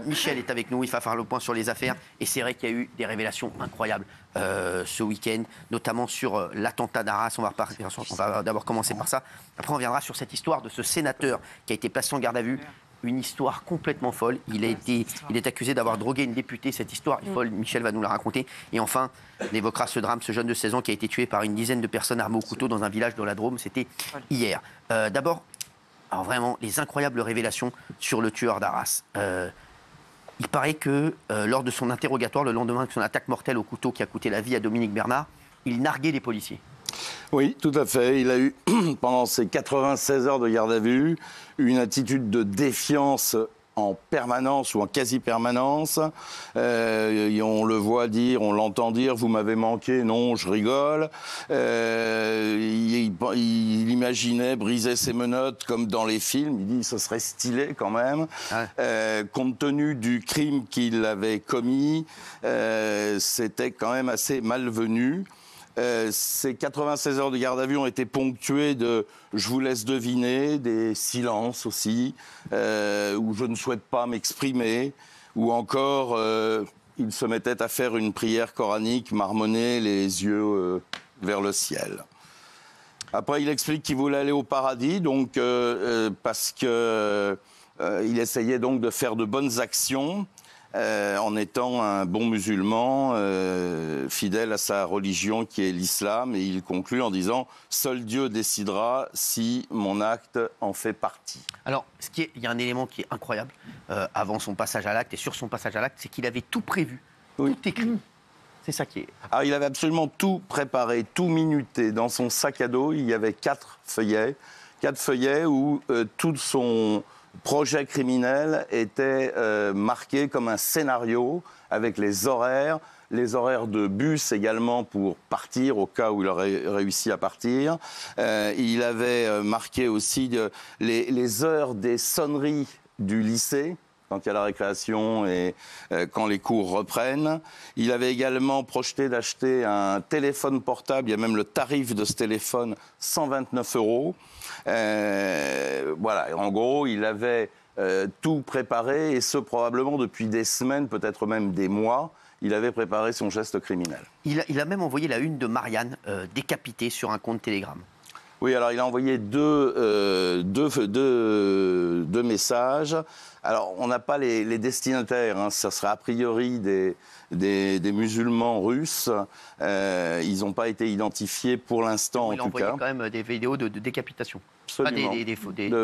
Michel est avec nous, il va faire le point sur les affaires. Et c'est vrai qu'il y a eu des révélations incroyables ce week-end, notamment sur l'attentat d'Arras. On va d'abord commencer par ça. Après, on reviendra sur cette histoire de ce sénateur qui a été placé en garde à vue. Une histoire complètement folle. Il est accusé d'avoir drogué une députée. Cette histoire est folle. Michel va nous la raconter. Et enfin, on évoquera ce drame, ce jeune de 16 ans qui a été tué par une dizaine de personnes armées au couteau dans un village de la Drôme. C'était hier. D'abord, alors vraiment, les incroyables révélations sur le tueur d'Arras. Il paraît que lors de son interrogatoire, le lendemain de son attaque mortelle au couteau qui a coûté la vie à Dominique Bernard, il narguait les policiers. Oui, tout à fait. Il a eu, pendant ses 96 heures de garde à vue, une attitude de défiance en permanence ou en quasi-permanence. On le voit dire, on l'entend dire, vous m'avez manqué, non, je rigole. Il imaginait briser ses menottes comme dans les films. Il dit, ce serait stylé quand même. Compte tenu du crime qu'il avait commis, c'était quand même assez malvenu. Ces 96 heures de garde à vue ont été ponctuées de « je vous laisse deviner », des silences aussi, où je ne souhaite pas m'exprimer, ou encore il se mettait à faire une prière coranique, marmonner les yeux vers le ciel. Après, il explique qu'il voulait aller au paradis, donc parce que il essayait donc de faire de bonnes actions. En étant un bon musulman, fidèle à sa religion qui est l'islam, et il conclut en disant « Seul Dieu décidera si mon acte en fait partie ». Alors, il y a un élément qui est incroyable avant son passage à l'acte et sur son passage à l'acte, c'est qu'il avait tout prévu, tout écrit. C'est ça qui est... Alors, il avait absolument tout préparé, tout minuté. Dans son sac à dos, il y avait 4 feuillets où tout son projet criminel était marqué comme un scénario avec les horaires de bus également pour partir au cas où il aurait réussi à partir. Il avait marqué aussi les heures des sonneries du lycée, quand il y a la récréation et quand les cours reprennent. Il avait également projeté d'acheter un téléphone portable. Il y a même le tarif de ce téléphone, 129 €. Voilà, en gros, il avait tout préparé, et ce probablement depuis des semaines, peut-être même des mois. Il avait préparé son geste criminel. Il a même envoyé la une de Marianne décapitée sur un compte Telegram. Oui, alors il a envoyé deux messages. Alors, on n'a pas les destinataires, hein. Ça serait a priori des musulmans russes. Ils n'ont pas été identifiés pour l'instant, en tout cas. Il a envoyé quand même des vidéos de décapitation. Absolument.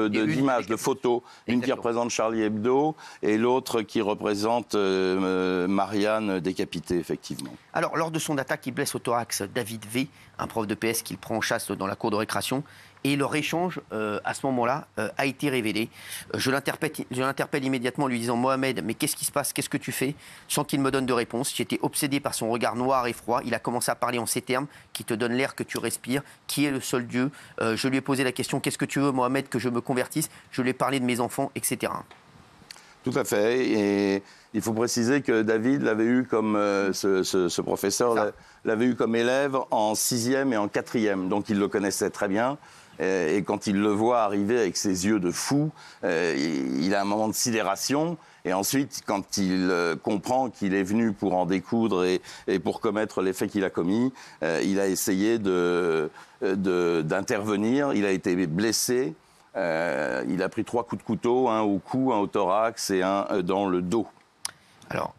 D'images, de photos. Une qui représente Charlie Hebdo et l'autre qui représente Marianne décapitée, effectivement. Alors, lors de son attaque, il blesse au thorax David V, un prof de PS qu'il prend en chasse dans la cour de récréation. Et leur échange, à ce moment-là, a été révélé. Je l'interpelle immédiatement en lui disant « Mohamed, mais qu'est-ce qui se passe? Qu'est-ce que tu fais ?» Sans qu'il me donne de réponse. J'étais obsédé par son regard noir et froid. Il a commencé à parler en ces termes qui te donnent l'air que tu respires. Qui est le seul Dieu? Je lui ai posé la question « Qu'est-ce que tu veux, Mohamed, que je me convertisse ?» Je lui ai parlé de mes enfants, etc. Tout à fait. Et il faut préciser que David l'avait eu comme ce professeur l'avait eu comme élève en 6e et en 4e. Donc il le connaissait très bien. Et quand il le voit arriver avec ses yeux de fou, il a un moment de sidération. Et ensuite, quand il comprend qu'il est venu pour en découdre et pour commettre les faits qu'il a commis, il a essayé d'intervenir. Il a été blessé. Il a pris 3 coups de couteau, un au cou, un au thorax et un dans le dos. Alors,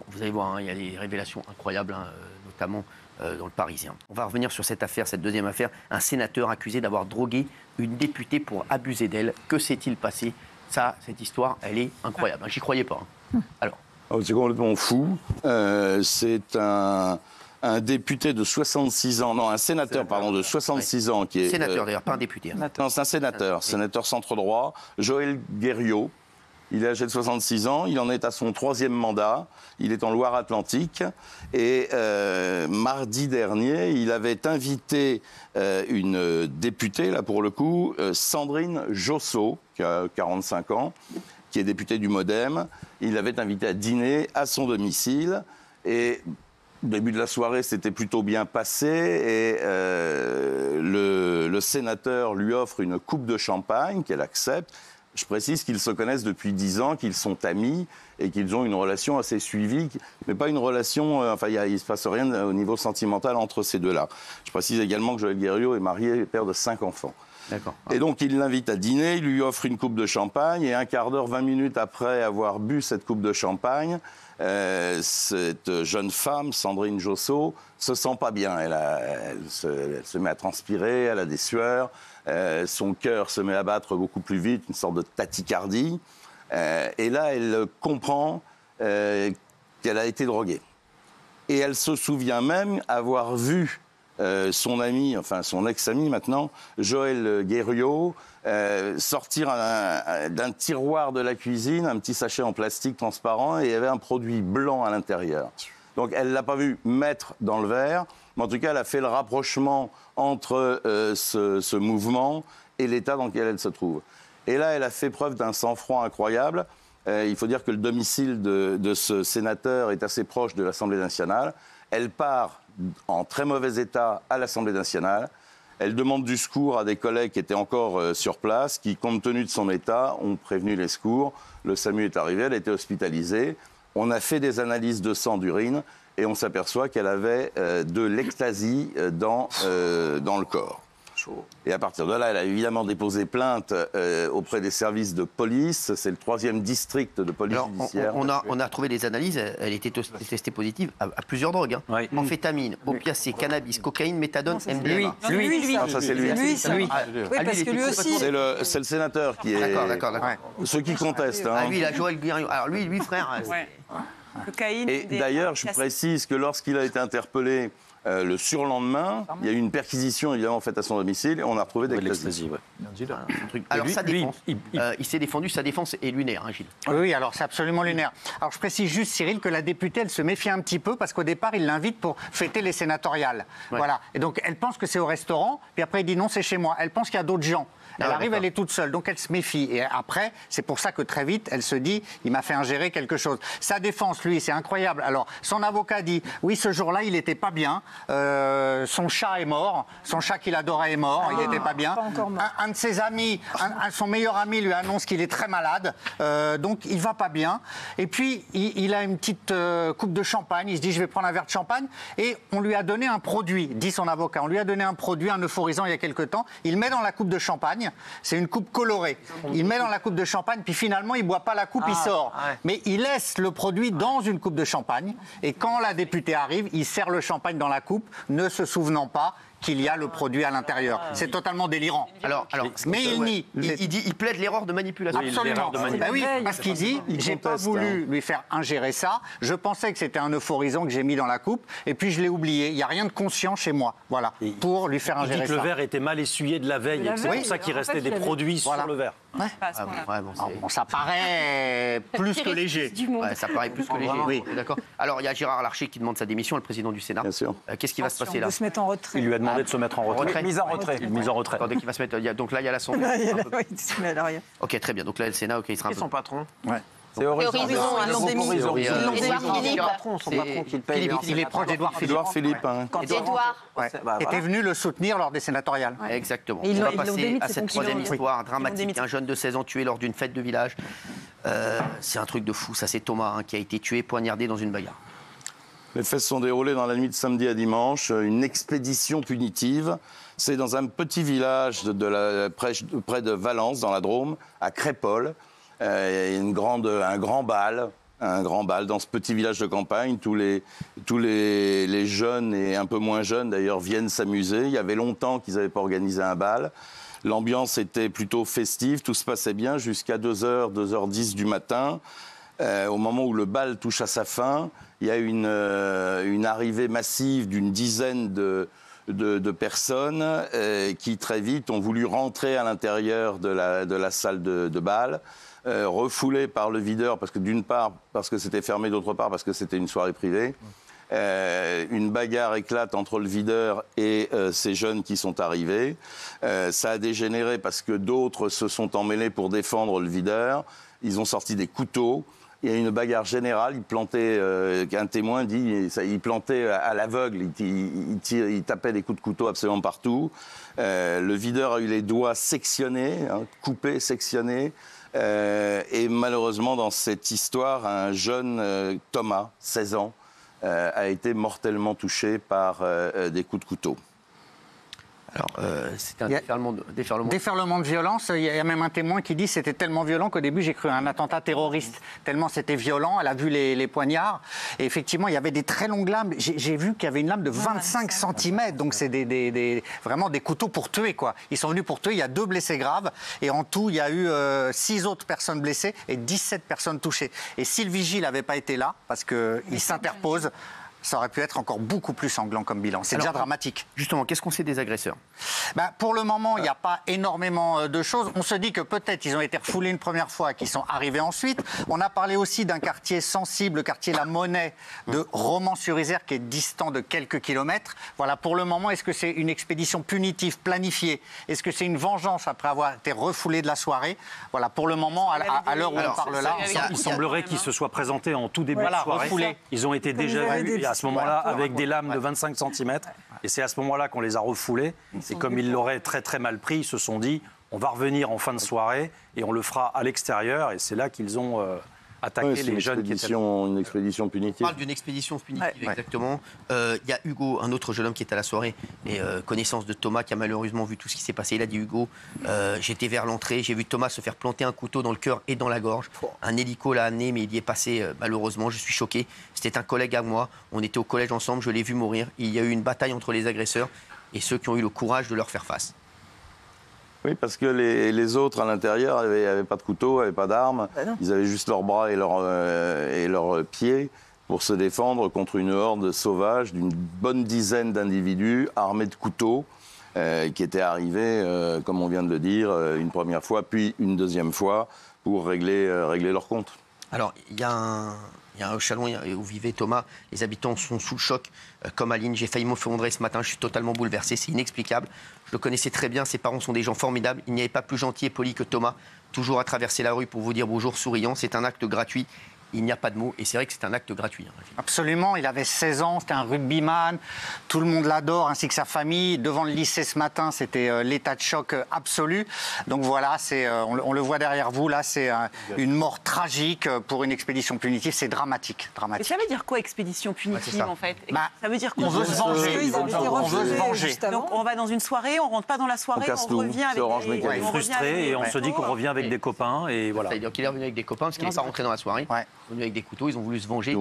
vous allez voir, hein, il y a des révélations incroyables, hein, notamment dans le Parisien. On va revenir sur cette affaire, cette deuxième affaire. Un sénateur accusé d'avoir drogué une députée pour abuser d'elle. Que s'est-il passé? Ça, cette histoire, elle est incroyable. J'y croyais pas. Hein. Alors. Oh, c'est complètement fou. C'est un député de 66 ans, non, un sénateur, pardon, de 66 ans qui est... Sénateur d'ailleurs, pas un député. Hein. Non, c'est un sénateur centre-droit, Joël Guerriot. Il est âgé de 66 ans, il en est à son 3e mandat, il est en Loire-Atlantique. Et mardi dernier, il avait invité une députée, là pour le coup, Sandrine Josso, qui a 45 ans, qui est députée du MoDem. Il l'avait invitée à dîner à son domicile. Et au début de la soirée, c'était plutôt bien passé. Et le sénateur lui offre une coupe de champagne qu'elle accepte. Je précise qu'ils se connaissent depuis 10 ans, qu'ils sont amis et qu'ils ont une relation assez suivie, mais pas une relation... il ne se passe rien au niveau sentimental entre ces deux-là. Je précise également que Joël Guerriau est marié et père de 5 enfants. D'accord. Et donc, il l'invite à dîner, il lui offre une coupe de champagne, et un quart d'heure, 20 minutes après avoir bu cette coupe de champagne, cette jeune femme, Sandrine Josso, se sent pas bien. Elle se met à transpirer, elle a des sueurs, son cœur se met à battre beaucoup plus vite, une sorte de tachycardie. Et là, elle comprend qu'elle a été droguée. Et elle se souvient même avoir vu son ami, enfin son ex-ami maintenant, Joël Guerriau, sortir d'un tiroir de la cuisine un petit sachet en plastique transparent et il y avait un produit blanc à l'intérieur. Donc elle ne l'a pas vu mettre dans le verre, mais en tout cas elle a fait le rapprochement entre ce mouvement et l'état dans lequel elle se trouve. Et là elle a fait preuve d'un sang-froid incroyable. Il faut dire que le domicile de ce sénateur est assez proche de l'Assemblée nationale. Elle part en très mauvais état à l'Assemblée nationale. Elle demande du secours à des collègues qui étaient encore sur place, qui, compte tenu de son état, ont prévenu les secours. Le SAMU est arrivé, elle a été hospitalisée. On a fait des analyses de sang, d'urine, et on s'aperçoit qu'elle avait de l'ecstasy dans le corps. Et à partir de là, elle a évidemment déposé plainte auprès des services de police. C'est le 3e district de police judiciaire. On a trouvé des analyses. Elle était testée positive à plusieurs drogues. Hein. Oui. Amphétamine, opiacés, cannabis, cocaïne, méthadone, MDMA. Lui. Ah, ça, c'est lui. Oui, parce que lui aussi. C'est le sénateur qui est... D'accord. Ceux qui contestent. Ah, lui, il a Joël Guerriau. Alors lui, frère... Cocaïne. Et d'ailleurs, je précise que lorsqu'il a été interpellé... le surlendemain, il y a eu une perquisition évidemment faite à son domicile et on a retrouvé des l'ecstasy. Alors sa défense, il s'est défendu, sa défense est lunaire, hein, Gilles. Oui, alors c'est absolument lunaire. Alors je précise juste, Cyril, que la députée, elle se méfie un petit peu parce qu'au départ, il l'invite pour fêter les sénatoriales. Ouais. Voilà. Et donc elle pense que c'est au restaurant, puis après il dit non, c'est chez moi. Elle pense qu'il y a d'autres gens. Elle arrive, elle est toute seule, donc elle se méfie. Et après, c'est pour ça que très vite, elle se dit, il m'a fait ingérer quelque chose. Sa défense, lui, c'est incroyable. Alors, son avocat dit, oui, ce jour-là, il n'était pas bien. Son chat est mort. Son chat qu'il adorait est mort. Il n'était pas bien. Un de ses amis, son meilleur ami, lui annonce qu'il est très malade. Donc, il va pas bien. Et puis, il a une petite coupe de champagne. Il se dit, je vais prendre un verre de champagne. Et on lui a donné un produit, dit son avocat. On lui a donné un produit, un euphorisant, il y a quelque temps. Il met dans la coupe de champagne. C'est une coupe colorée. Il met dans la coupe de champagne, puis finalement, il ne boit pas la coupe, il sort. Ouais. Mais il laisse le produit dans une coupe de champagne. Et quand la députée arrive, il sert le champagne dans la coupe, ne se souvenant pas qu'il y a le produit à l'intérieur. C'est totalement délirant. Mais il nie. Il plaide l'erreur de manipulation. Absolument. Ben oui, parce qu'il dit, j'ai pas voulu lui faire ingérer ça. Je pensais que c'était un euphorisant que j'ai mis dans la coupe, et puis je l'ai oublié. Il n'y a rien de conscient chez moi. Voilà. Pour lui faire ingérer ça. Il dit que le verre était mal essuyé de la veille. C'est pour ça qu'il restait des produits sur le verre. Ça paraît plus que léger. Ça paraît plus que léger. Oui, d'accord. Alors, il y a Gérard Larcher qui demande sa démission, le président du Sénat. Bien sûr. Qu'est-ce qui va se passer là ? Il se mettre en retrait. Il lui a demandé de se mettre en retrait. Mise en retrait. Mise en retrait. Attendez, qui va se mettre. Donc là, il y a l'Assemblée. Ok, très bien. Donc là, le Sénat, il sera un peu. Son patron. Ouais. C'est Horizon, ils l'ont démis. Édouard Philippe. Son patron qui le paye. Il est proche d'Édouard Philippe. Édouard Philippe. Édouard. Était venu le soutenir lors des sénatoriales. Exactement. Et on va passer à cette troisième histoire dramatique. Un jeune de 16 ans tué lors d'une fête de village. C'est un truc de fou. Ça, c'est Thomas qui a été tué, poignardé dans une bagarre. Les faits se sont déroulés dans la nuit de samedi à dimanche. Une expédition punitive. C'est dans un petit village près de Valence, dans la Drôme, à Crépol. Un grand bal dans ce petit village de campagne. Tous les jeunes et un peu moins jeunes d'ailleurs viennent s'amuser. Il y avait longtemps qu'ils n'avaient pas organisé un bal. L'ambiance était plutôt festive, tout se passait bien jusqu'à 2h, 2h10 du matin. Au moment où le bal touche à sa fin, il y a une arrivée massive d'une dizaine de personnes qui très vite ont voulu rentrer à l'intérieur de la salle de bal. Refoulé par le videur, parce que d'une part, parce que c'était fermé, d'autre part, parce que c'était une soirée privée. Une bagarre éclate entre le videur et ces jeunes qui sont arrivés. Ça a dégénéré parce que d'autres se sont emmêlés pour défendre le videur. Ils ont sorti des couteaux. Il y a une bagarre générale. Un témoin dit il plantait à l'aveugle. Il tapait des coups de couteau absolument partout. Le videur a eu les doigts sectionnés, coupés, sectionnés. Et malheureusement, dans cette histoire, un jeune Thomas, 16 ans, a été mortellement touché par des coups de couteau. Alors, c'est un déferlement Déferlement de violence. Il y a même un témoin qui dit que c'était tellement violent qu'au début, j'ai cru à un attentat terroriste. Tellement c'était violent. Elle a vu les poignards. Et effectivement, il y avait des très longues lames. J'ai vu qu'il y avait une lame de 25 cm. Donc, c'est vraiment des couteaux pour tuer, quoi. Ils sont venus pour tuer. Il y a 2 blessés graves. Et en tout, il y a eu 6 autres personnes blessées et 17 personnes touchées. Et si le vigile n'avait pas été là, parce qu'il s'interpose, ça aurait pu être encore beaucoup plus sanglant comme bilan. C'est déjà dramatique. Justement, qu'est-ce qu'on sait des agresseurs? Pour le moment, il n'y a pas énormément de choses. On se dit que peut-être ils ont été refoulés une première fois et qu'ils sont arrivés ensuite. On a parlé aussi d'un quartier sensible, le quartier La Monnaie de Romans-sur-Isère, qui est distant de quelques kilomètres. Voilà, pour le moment, est-ce que c'est une expédition punitive planifiée? Est-ce que c'est une vengeance après avoir été refoulé de la soirée? Voilà, pour le moment, à l'heure où on parle là... Il semblerait qu'ils se soient présentés en tout début de soirée. Refoulés. Ils ont été déjà vus à ce moment-là avec des lames de 25 cm. Et c'est à ce moment-là qu'on les a refoulés. Et comme ils l'auraient très très mal pris, ils se sont dit on va revenir en fin de soirée et on le fera à l'extérieur. Et c'est là qu'ils ont attaqué les jeunes qui étaient... Une expédition punitive. On parle d'une expédition punitive, exactement. Il y a Hugo, un autre jeune homme qui est à la soirée, et connaissance de Thomas, qui a malheureusement vu tout ce qui s'est passé. Il a dit, Hugo, j'étais vers l'entrée, j'ai vu Thomas se faire planter un couteau dans le cœur et dans la gorge. Un hélico l'a amené, mais il y est passé, malheureusement. Je suis choqué. C'était un collègue à moi. On était au collège ensemble, je l'ai vu mourir. Il y a eu une bataille entre les agresseurs et ceux qui ont eu le courage de leur faire face. Oui, parce que les autres à l'intérieur n'avaient pas de couteau, n'avaient pas d'armes. Ils avaient juste leurs bras et leurs pieds pour se défendre contre une horde sauvage d'une bonne dizaine d'individus armés de couteaux qui étaient arrivés, comme on vient de le dire, une première fois, puis une deuxième fois pour régler leur compte. Alors, il y a un Chalon où vivait Thomas. Les habitants sont sous le choc, comme Aline. J'ai failli m'effondrer ce matin. Je suis totalement bouleversé. C'est inexplicable. Je le connaissais très bien. Ses parents sont des gens formidables. Il n'y avait pas plus gentil et poli que Thomas. Toujours à traverser la rue pour vous dire bonjour, souriant. C'est un acte gratuit. Il n'y a pas de mots. Et c'est vrai que c'est un acte gratuit. Absolument. Il avait 16 ans. C'était un rugbyman. Tout le monde l'adore, ainsi que sa famille. Devant le lycée ce matin, c'était l'état de choc absolu. Donc voilà, on le voit derrière vous. Là, c'est une mort tragique pour une expédition punitive. C'est dramatique. Et ça veut dire quoi, expédition punitive, en fait? Ça veut dire qu'on veut se venger. On veut se venger. Donc on va dans une soirée, on rentre pas dans la soirée, on revient avec des frustrés et on se dit qu'on revient avec des copains. Et voilà. C'est-à-dire qu'il est revenu avec des copains parce qu'il n'est pas rentré dans la soirée. Venus avec des couteaux, ils ont voulu se venger,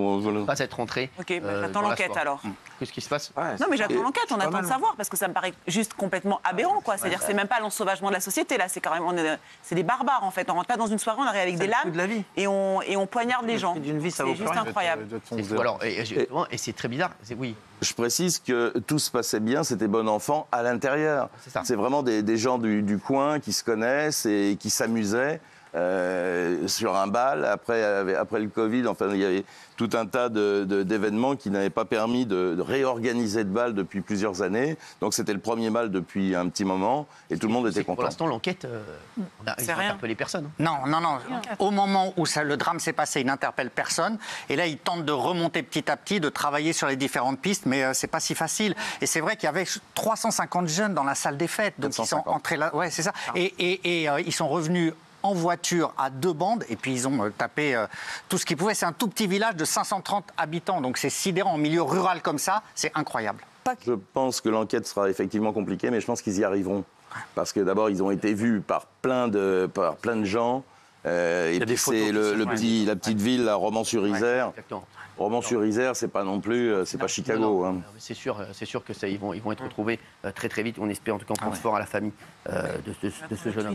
pas être rentrés. Ok, j'attends l'enquête alors. Qu'est-ce qui se passe? Non, mais j'attends l'enquête, on attend de savoir, parce que ça me paraît juste complètement aberrant, quoi. C'est-à-dire, c'est même pas l'ensauvagement de la société, là, c'est carrément, c'est des barbares, en fait. On rentre pas dans une soirée, on arrive avec des lames et on poignarde les gens. C'est juste incroyable. Et c'est très bizarre. Oui. Je précise que tout se passait bien, c'était bon enfant à l'intérieur. C'est vraiment des gens du coin qui se connaissent et qui s'amusaient. Sur un bal, après le Covid, enfin, il y avait tout un tas d'événements qui n'avaient pas permis de réorganiser de bal depuis plusieurs années. Donc c'était le premier bal depuis un petit moment et tout le monde était content. Pour l'instant, l'enquête, ils n'ont interpellé personne. Non. Au moment où le drame s'est passé, ils n'interpellent personne. Et là, ils tentent de remonter petit à petit, de travailler sur les différentes pistes, mais c'est pas si facile. Et c'est vrai qu'il y avait 350 jeunes dans la salle des fêtes. Donc ils sont entrés là. Ouais, c'est ça. Et ils sont revenus en voiture à 2 bandes et puis ils ont tapé tout ce qu'ils pouvaient. C'est un tout petit village de 530 habitants, donc c'est sidérant. En milieu rural comme ça, c'est incroyable. Je pense que l'enquête sera effectivement compliquée, mais je pense qu'ils y arriveront. Parce que d'abord, ils ont été vus par plein de gens. Et puis c'est la petite ville, Romans-sur-Isère. Romans-sur-Isère, c'est pas non plus, c'est pas Chicago. Non. C'est sûr que ils vont être retrouvés très très vite. On espère en tout cas, on pense fort à la famille de ce jeune homme.